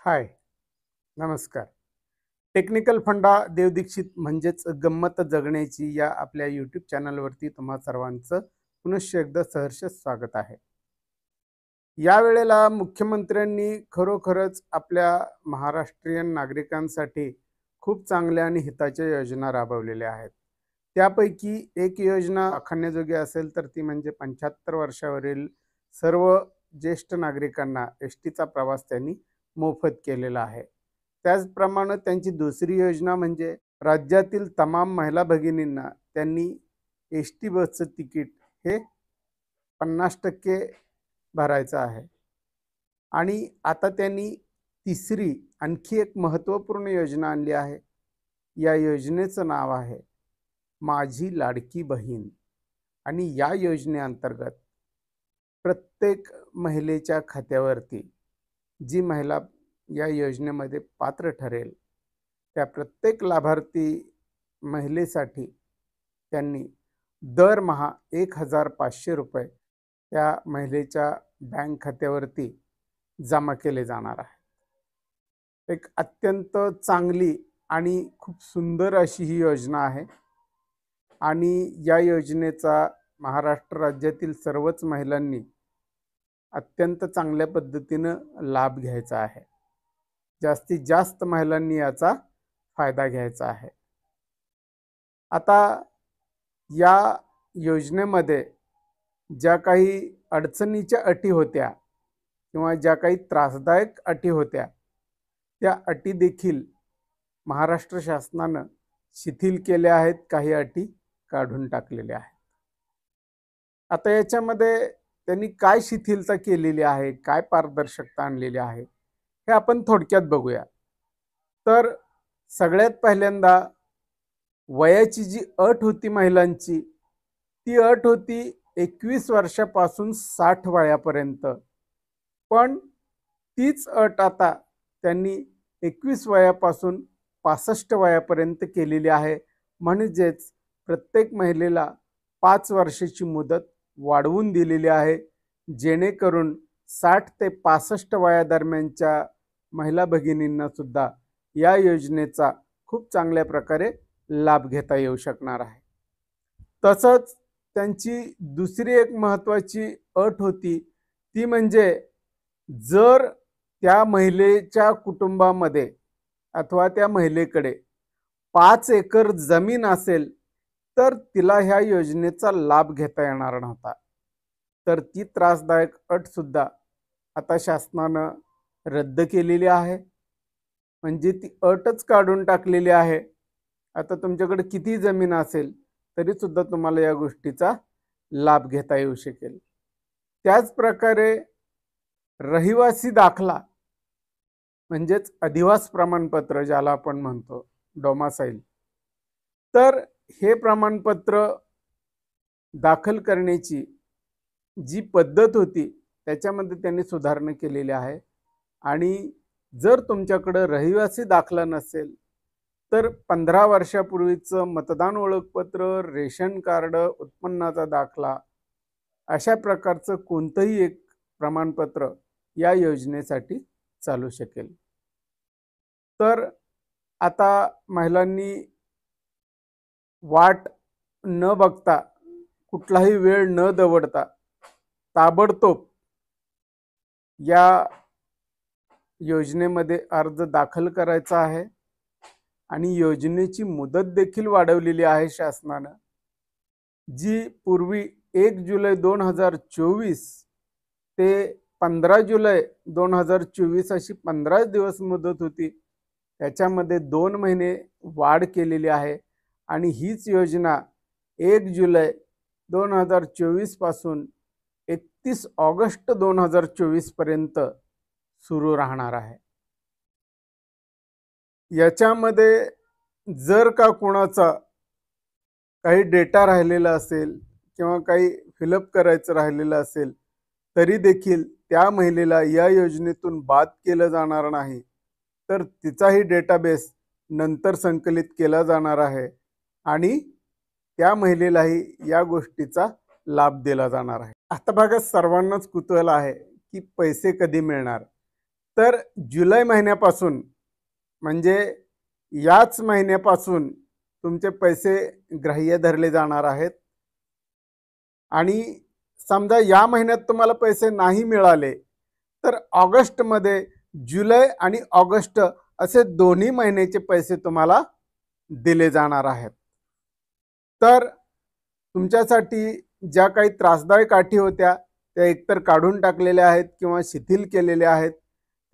हाय, नमस्कार. टेक्निकल फंडा देव दीक्षित म्हणजेच गंमत जगण्याची या आपल्या यूट्यूब चॅनलवरती तुम्हा सर्वांचं पुनश्च एकदा सहर्ष स्वागत आहे. यावेळेला मुख्यमंत्र्यांनी खरोखरच आपल्या महाराष्ट्रीयन नागरिकांसाठी खूप चांगल्या आणि हिताच्या योजना राबवलेल्या आहेत. त्यापैकी एक योजना आखण्याजोगी असेल तर ती म्हणजे 75 वर्षावरील सर्व ज्येष्ठ नागरिकांना एस टीचा प्रवास त्यांनी मोफत केलेला आहे. त्याचप्रमाणे त्यांची दुसरी योजना म्हणजे राज्यातील तमाम महिला भगिनींना त्यांनी एस टी बसचं तिकीट हे 50% भरायचं आहे. आणि आता त्यांनी तिसरी आणखी एक महत्त्वपूर्ण योजना आणली आहे. या योजनेचं नाव आहे माझी लाडकी बहीण. आणि या योजनेअंतर्गत प्रत्येक महिलेच्या खात्यावरती जी महिला या योजनेमध्ये पात्र ठरेल त्या प्रत्येक लाभार्थी महिलेसाठी त्यांनी दरमहा 1,500 रुपये त्या महिलेच्या बँक खात्यावरती जमा केले जाणार आहे. एक अत्यंत चांगली आणि खूप सुंदर अशी ही योजना आहे. आणि या योजनेचा महाराष्ट्र राज्यातील सर्वच महिलांनी अत्यंत चांगल्या पद्धतीनं लाभ घ्यायचा आहे. जास्तीत जास्त महिलांनी याचा फायदा घ्यायचा आहे. आता या योजनेमध्ये ज्या काही अडचणीच्या अटी होत्या किंवा ज्या काही त्रासदायक अटी होत्या त्या अटी देखील महाराष्ट्र शासनानं शिथिल केल्या आहेत, काही अटी काढून टाकलेल्या आहेत. आता याच्यामध्ये त्यांनी काय शिथिलता केलेली आहे, काय पारदर्शकता आणलेली आहे हे आपण थोडक्यात बघूया. तर सगळ्यात पहिल्यांदा वयाची जी अट होती महिलांची ती अट होती 21 वर्षापासून 60 वयापर्यंत. पण तीच अट आता त्यांनी 21 वयापासून 65 वयापर्यंत केलेली आहे. म्हणजेच प्रत्येक महिलेला 5 वर्षाची मुदत वाढवून दिलेली आहे, जेणेकरून 60 ते 65 वयादरम्यानच्या महिला भगिनींना सुद्धा या योजनेचा खूप चांगल्या प्रकारे लाभ घेता येऊ शकणार आहे. तसंच त्यांची दुसरी एक महत्त्वाची अट होती ती म्हणजे जर त्या महिलेच्या कुटुंबामध्ये अथवा त्या महिलेकडे 5 एकर जमीन असेल तर तिला ह्या योजनेचा लाभ घेता येणार नव्हता. तर ती त्रासदायक अट सुद्धा आता शासनानं रद्द केलेली आहे. म्हणजे ती अटच काढून टाकलेली आहे. आता तुमच्याकडे किती जमीन असेल तरी सुद्धा तुम्हाला या गोष्टीचा लाभ घेता येऊ शकेल. त्याच प्रकारे रहिवासी दाखला म्हणजेच अधिवास प्रमाणपत्र ज्याला आपण म्हणतो डोमासाईल, तर हे प्रमाणपत्र दाखल करण्याची जी पद्धत होती त्याच्यामध्ये त्यांनी सुधारणा केलेली आहे. आणि जर तुमच्याकडे रहिवासी दाखला नसेल तर 15 वर्षापूर्वीचं मतदान ओळखपत्र, रेशन कार्ड, उत्पन्नाचा दाखला अशा प्रकारचं कोणतंही एक प्रमाणपत्र या योजनेसाठी चालू शकेल. तर आता महिलांनी वाट न बघता, कुठलाही वेळ न दवडता ताबडतोब या योजनेमध्ये अर्ज दाखल करायचा आहे. आणि योजनेची मुदत देखील वाढवलेली आहे शासनानं. जी पूर्वी 1 जुलै 2024 ते 15 जुलै 2024 अशी 15 दिवस मुदत होती, त्याच्यामध्ये 2 महिने वाढ केलेली आहे. आणि हीच योजना 1 जुलै 2024 पासून 31 ऑगस्ट 2024 पर्यंत सुरू राहणार आहे. याच्यामध्ये जर का कोणाचा काही डेटा राहिलेला असेल किंवा काही फिलअप करायचं राहिलेलं असेल तरी देखील त्या महिलेला या योजनेतून बाद केलं जाणार नाही. तर तिचाही डेटाबेस नंतर संकलित केला जाणार आहे आणि त्या महिलेलाही या गोष्टीचा लाभ दिला जाणार आहे. आता बघा, सर्वांनाच कुतूहल आहे की पैसे कधी मिळणार. तर जुलै महिन्यापासून म्हणजे याच महिन्यापासून तुमचे पैसे ग्राह्य धरले जाणार आहेत। आणि समजा या महिन्यात तुम्हाला पैसे नाही मिळाले तर ऑगस्टमध्ये जुलै आणि ऑगस्ट असे दोन्ही महिन्याचे पैसे तुम्हाला दिले जाणार आहेत। तर तुमच्यासाठी ज्या काही त्रासदायक अटी होत्या त्या एकतर काढून टाकलेल्या आहेत किंवा शिथिल केलेल्या आहेत।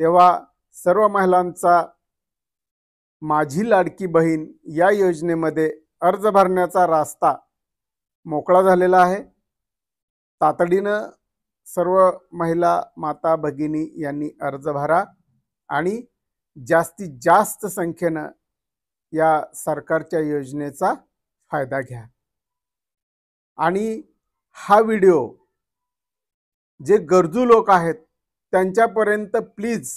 तेव्हा सर्व महिलांचा माझी लाडकी बहीण या योजनेमध्ये अर्ज भरण्याचा रास्ता मोकळा झालेला आहे। तातडीनं सर्व महिला माता भगिनी यांनी अर्ज भरा आणि जास्तीत जास्त संख्येनं या सरकारच्या योजनेचा फायदा घ्या। आणि हा व्हिडिओ जे गरजू लोक आहेत त्यांच्यापर्यंत प्लीज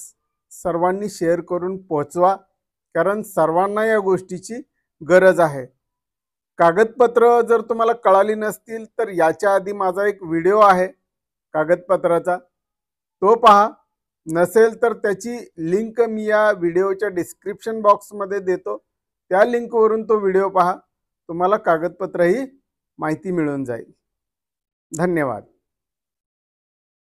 सर्वांनी शेअर करून पोहोचवा, कारण सर्वांना या गोष्टीची गरज आहे। कागदपत्र जर तुम्हाला कळाली नसतील तर याच्या आधी माझा एक व्हिडिओ आहे कागदपत्राचा, तो पहा। नसेल तर त्याची लिंक मी या व्हिडिओच्या डिस्क्रिप्शन बॉक्समध्ये देतो, त्या लिंकवरून तो व्हिडिओ पहा, तुम्हाला कागदपत्रही माहिती मिळून जाईल। धन्यवाद।